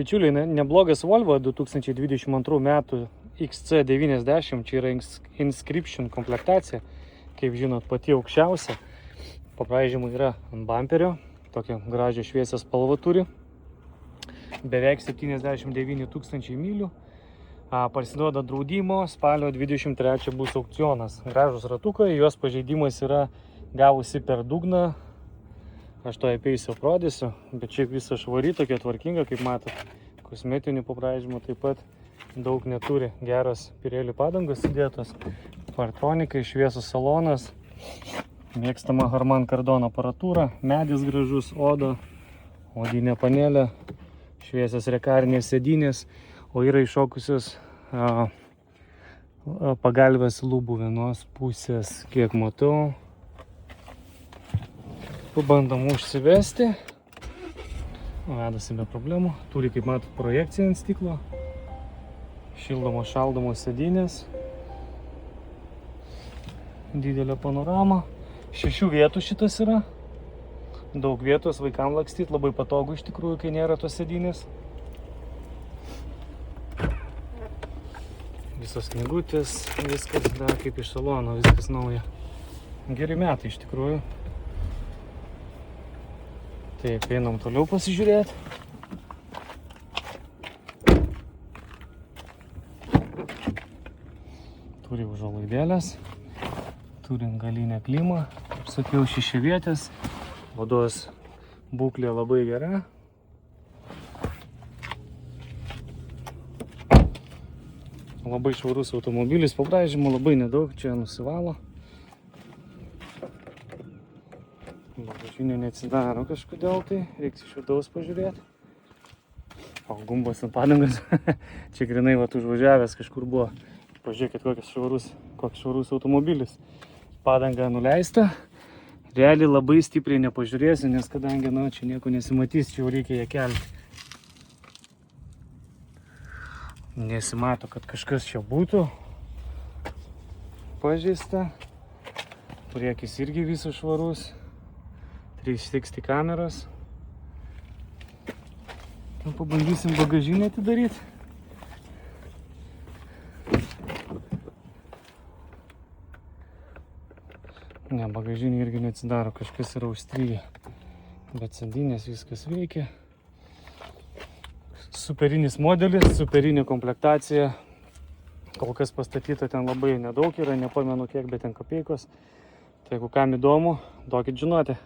Bičiuliai, neblogas Volvo 2022 metų XC90, čia yra Inscription komplektacija, kaip žinot, pati aukščiausia. Pabraižymai yra ant bamperio, tokią gražią šviesią spalvą turi. Beveik 79 000 mylių. Parsiduoda draudimo, spalio 23 bus aukcionas. Gražus ratukai, jos pažeidimas yra gavusi per dugną. Aš to apeisiu parodysiu, bet šiaip visa švari, tokia tvarkinga, kaip matot. Kosmetinių pabraižymų taip pat daug neturi. Geros Pirelli padangos įdėtos, Partronikai, šviesus salonas, mėgstama Harman Kardon aparatūra, medis gražus, oda, odinė panelė, šviesios rekarinės sėdynės, o yra iššokusios pagalvės lubų vienos pusės, kiek matau. Pabandom užsivesti. Vedasi be problemų. Turi, kaip matot, projekciją ant stiklo. Šildomos, šaldomos sėdynės. Didelė panorama. 6 vietų šitas yra. Daug vietos vaikam lakstyti. Labai patogu iš tikrųjų, kai nėra tos sėdynės. Visos knygutės, viskas dar kaip iš salono, viskas nauja. Geri metai iš tikrųjų. Taip, einam toliau pasižiūrėti. Turi užuolaidėlės, turim galinę klimą, kaip sakiau, 6 vietės, odos būklė labai gera. Labai švarus automobilis, pabraižymų labai nedaug, čia nusivalo. Bagažinė neatsidaro kažkodėl, tai reiks iš vidaus pažiūrėti. O gumbos ant padangos, čia grinai vat užvažiavęs kažkur buvo. Pažiūrėkit, koks švarus automobilis. Padanga nuleista. Realiai labai stipriai nepažiūrėsiu, nes kadangi, čia nieko nesimatys, čia jau reikia ją kelti. Nesimato, kad kažkas čia būtų pažeista. Priekis irgi visas švarus. 360 kameros. Pabandysim bagažinę atidaryti. Ne, bagažinė irgi neatsidaro, kažkas yra užstrigę. Bet sėdynės viskas veikia. Superinis modelis, superinė komplektacija. Kol kas pastatyta ten labai nedaug yra, nepamenu kiek, bet ten kapeikos. Tai jeigu kam įdomu, duokit žinoti.